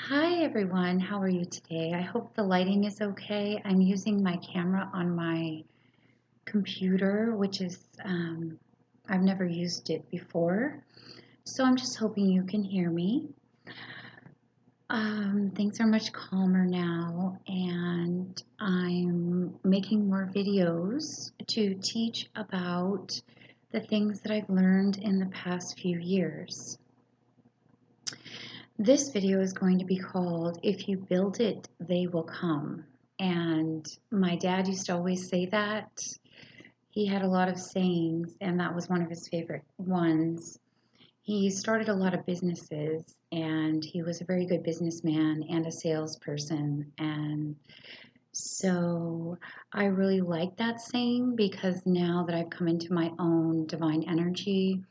Hi everyone, how are you today? I hope the lighting is okay. I'm using my camera on my computer, which is, I've never used it before. So I'm just hoping you can hear me. Things are much calmer now, and I'm making more videos to teach about the things that I've learned in the past few years. This video is going to be called If You Build It, They Will Come. And my dad used to always say that. He had a lot of sayings, and that was one of his favorite ones. He started a lot of businesses, and he was a very good businessman and a salesperson. And so I really like that saying because now that I've come into my own divine energy,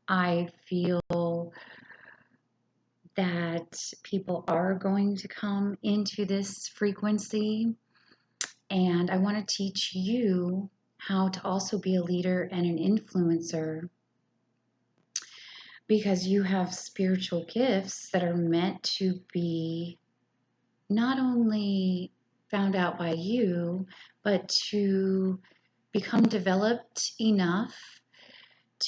I feel that people are going to come into this frequency. And I want to teach you how to also be a leader and an influencer because you have spiritual gifts that are meant to be not only found out by you, but to become developed enough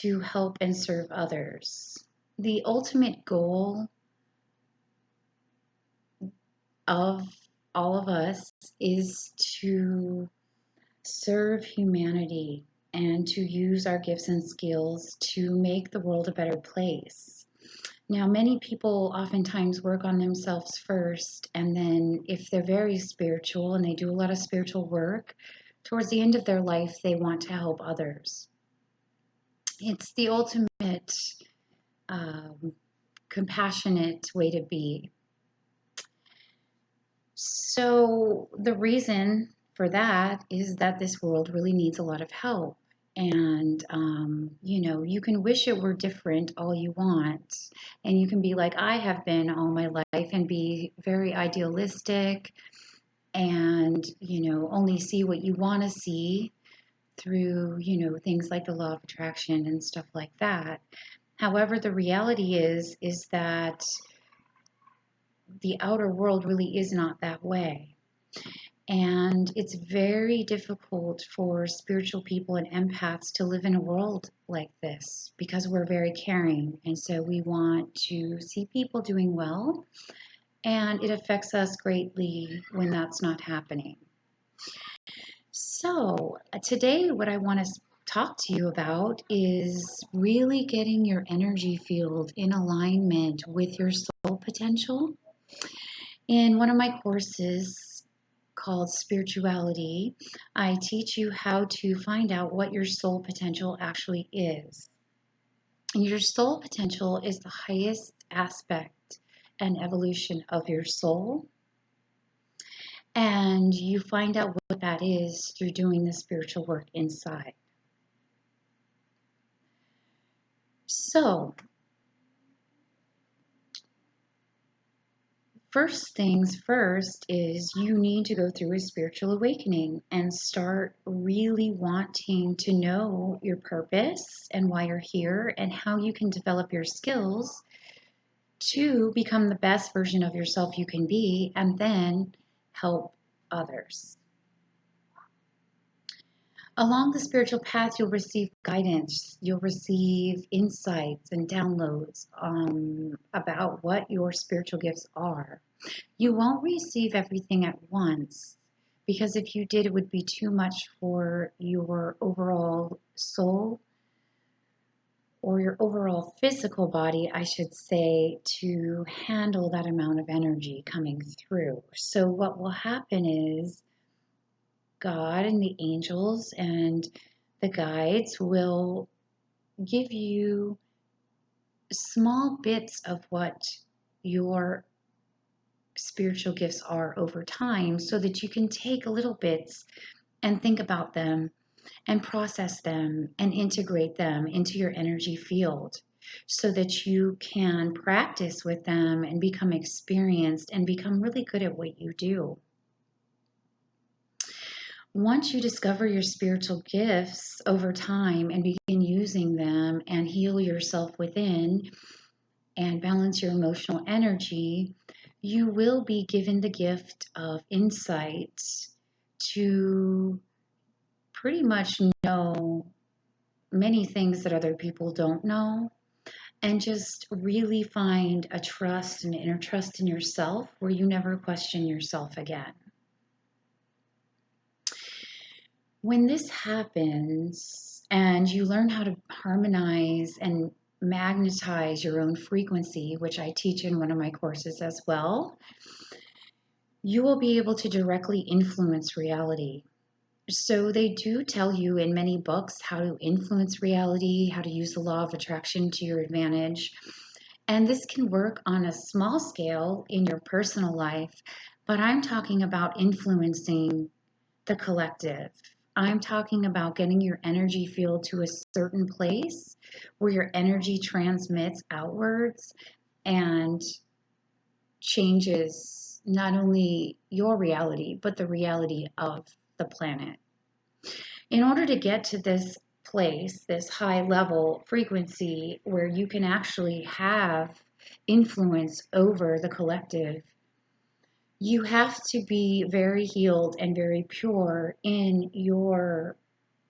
to help and serve others. The ultimate goal of all of us is to serve humanity and to use our gifts and skills to make the world a better place. Now, many people oftentimes work on themselves first, and then if they're very spiritual and they do a lot of spiritual work, towards the end of their life, they want to help others. It's the ultimate compassionate way to be. So the reason for that is that this world really needs a lot of help. And, you can wish it were different all you want. And you can be like I have been all my life and be very idealistic and, only see what you want to see through, things like the law of attraction and stuff like that. However, the reality is that the outer world really is not that way. And it's very difficult for spiritual people and empaths to live in a world like this because we're very caring. And so we want to see people doing well. And it affects us greatly when that's not happening. So today, what I want to talk to you about is really getting your energy field in alignment with your soul potential. In one of my courses called Spirituality, I teach you how to find out what your soul potential actually is. And your soul potential is the highest aspect and evolution of your soul. And you find out what that is through doing the spiritual work inside. So, first things first is you need to go through a spiritual awakening and start really wanting to know your purpose and why you're here and how you can develop your skills to become the best version of yourself you can be and then help others. Along the spiritual path, you'll receive guidance, you'll receive insights and downloads about what your spiritual gifts are. You won't receive everything at once because if you did, it would be too much for your overall soul or your overall physical body, I should say, to handle that amount of energy coming through. So, what will happen is God and the angels and the guides will give you small bits of what your spiritual gifts are over time so that you can take little bits and think about them and process them and integrate them into your energy field so that you can practice with them and become experienced and become really good at what you do. Once you discover your spiritual gifts over time and begin using them and heal yourself within and balance your emotional energy, You will be given the gift of insight to pretty much know many things that other people don't know, and just really find a trust and inner trust in yourself where you never question yourself again. When this happens and you learn how to harmonize and magnetize your own frequency, which I teach in one of my courses as well, you will be able to directly influence reality. So they do tell you in many books how to influence reality, how to use the law of attraction to your advantage. And this can work on a small scale in your personal life, but I'm talking about influencing the collective. I'm talking about getting your energy field to a certain place where your energy transmits outwards and changes not only your reality, but the reality of the planet. In order to get to this place, this high level frequency where you can actually have influence over the collective, you have to be very healed and very pure in your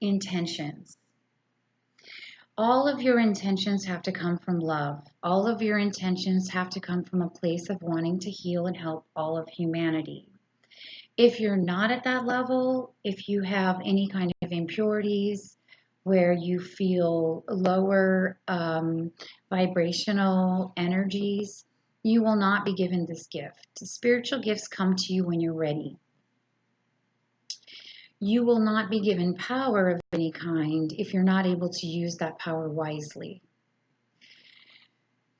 intentions. All of your intentions have to come from love. All of your intentions have to come from a place of wanting to heal and help all of humanity. If you're not at that level, if you have any kind of impurities where you feel lower vibrational energies, you will not be given this gift. Spiritual gifts come to you when you're ready. You will not be given power of any kind if you're not able to use that power wisely.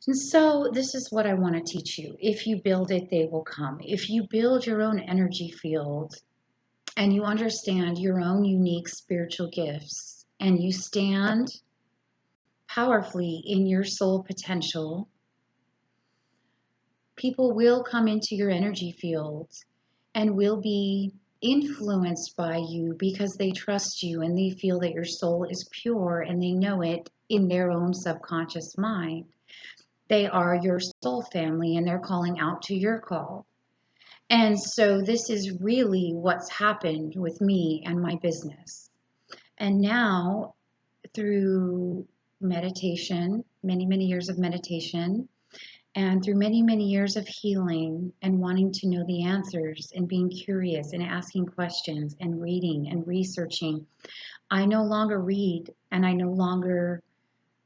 And so this is what I want to teach you. If you build it, they will come. If you build your own energy field and you understand your own unique spiritual gifts and you stand powerfully in your soul potential, people will come into your energy field and will be influenced by you because they trust you and they feel that your soul is pure and they know it in their own subconscious mind. They are your soul family and they're calling out to your call. And so this is really what's happened with me and my business. And now through meditation, many, many years of meditation, and through many, many years of healing and wanting to know the answers and being curious and asking questions and reading and researching, I no longer read and I no longer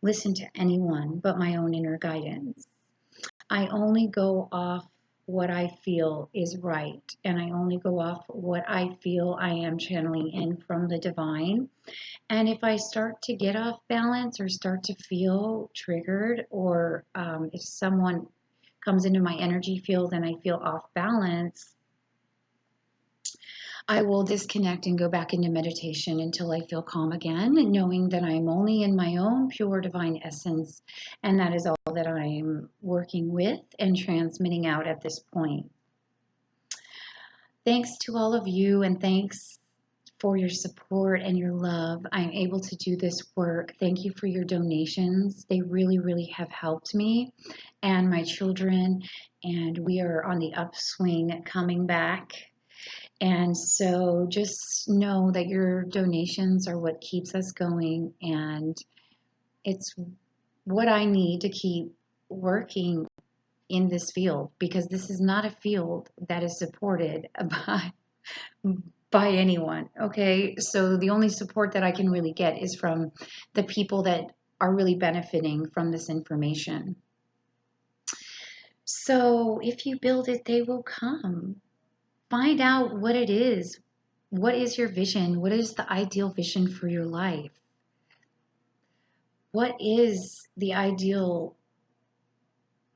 listen to anyone but my own inner guidance. I only go off what I feel is right, and I only go off what I feel I am channeling in from the divine. And if I start to get off balance or start to feel triggered, or if someone comes into my energy field and I feel off balance, I will disconnect and go back into meditation until I feel calm again, knowing that I'm only in my own pure divine essence, and that is all that I'm working with and transmitting out at this point. Thanks to all of you, and thanks for your support and your love. I'm able to do this work. Thank you for your donations. They really, really have helped me and my children, and we are on the upswing coming back. And so just know that your donations are what keeps us going, and it's what I need to keep working in this field, because this is not a field that is supported by anyone. Okay, so the only support that I can really get is from the people that are really benefiting from this information. So if you build it, they will come. Find out what it is. What is your vision? What is the ideal vision for your life? What is the ideal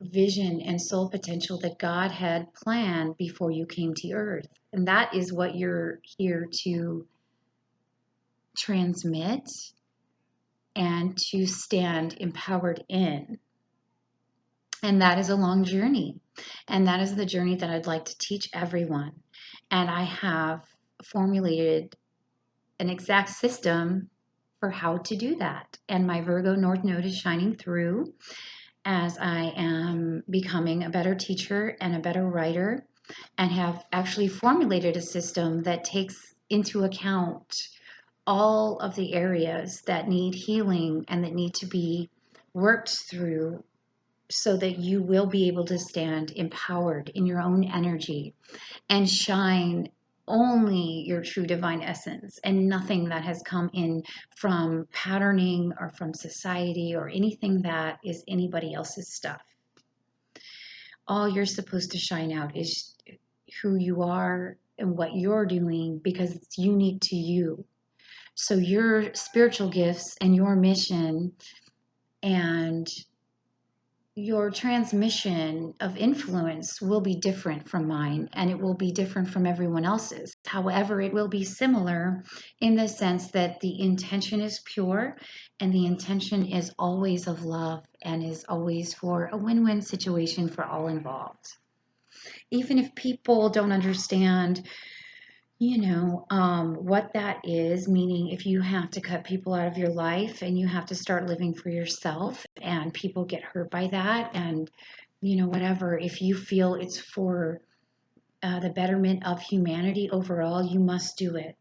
vision and soul potential that God had planned before you came to earth? And that is what you're here to transmit and to stand empowered in. And that is a long journey. And that is the journey that I'd like to teach everyone. And I have formulated an exact system for how to do that. And my Virgo North Node is shining through. as I am becoming a better teacher and a better writer, and have actually formulated a system that takes into account all of the areas that need healing and that need to be worked through so that you will be able to stand empowered in your own energy and shine only your true divine essence and nothing that has come in from patterning or from society or anything that is anybody else's stuff. All you're supposed to shine out is who you are and what you're doing because it's unique to you. So your spiritual gifts and your mission and your transmission of influence will be different from mine, and it will be different from everyone else's. However, it will be similar in the sense that the intention is pure and the intention is always of love and is always for a win-win situation for all involved. Even if people don't understand what that is, meaning if you have to cut people out of your life and you have to start living for yourself and people get hurt by that, and whatever, if you feel it's for the betterment of humanity overall, you must do it.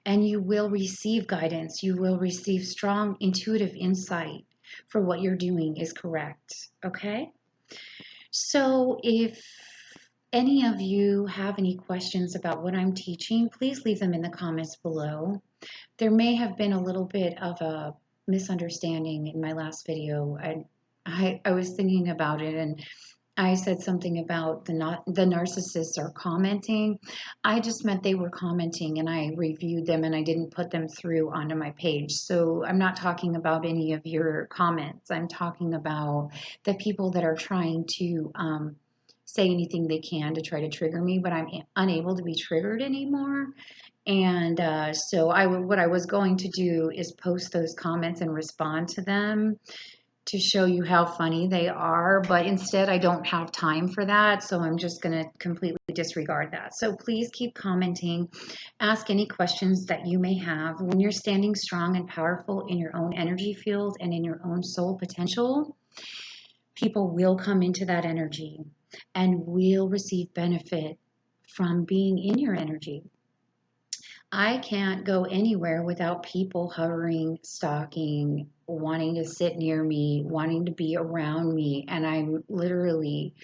And you will receive guidance. You will receive strong intuitive insight for what you're doing is correct. Okay? So if any of you have any questions about what I'm teaching, please leave them in the comments below. There may have been a little bit of a misunderstanding in my last video. I was thinking about it, and I said something about the narcissists are commenting. I just meant they were commenting, and I reviewed them, and I didn't put them through onto my page. So I'm not talking about any of your comments. I'm talking about the people that are trying to say anything they can to try to trigger me, but I'm unable to be triggered anymore. And so what I was going to do is post those comments and respond to them to show you how funny they are, but instead I don't have time for that, so I'm just going to completely disregard that. So please keep commenting, ask any questions that you may have. When you're standing strong and powerful in your own energy field and in your own soul potential, people will come into that energy and will receive benefit from being in your energy. I can't go anywhere without people hovering, stalking, wanting to sit near me, wanting to be around me. And I'm literally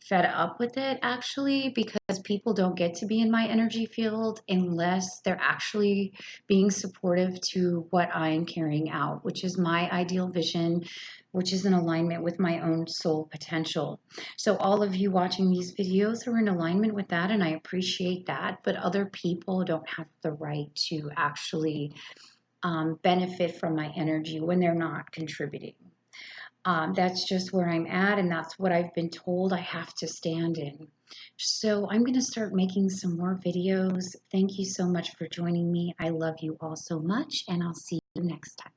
fed up with it, actually, because people don't get to be in my energy field unless they're actually being supportive to what I'm carrying out, which is my ideal vision, which is in alignment with my own soul potential. So all of you watching these videos are in alignment with that, and I appreciate that, but other people don't have the right to actually benefit from my energy when they're not contributing. That's just where I'm at, and that's what I've been told I have to stand in. So I'm going to start making some more videos. Thank you so much for joining me. I love you all so much, and I'll see you next time.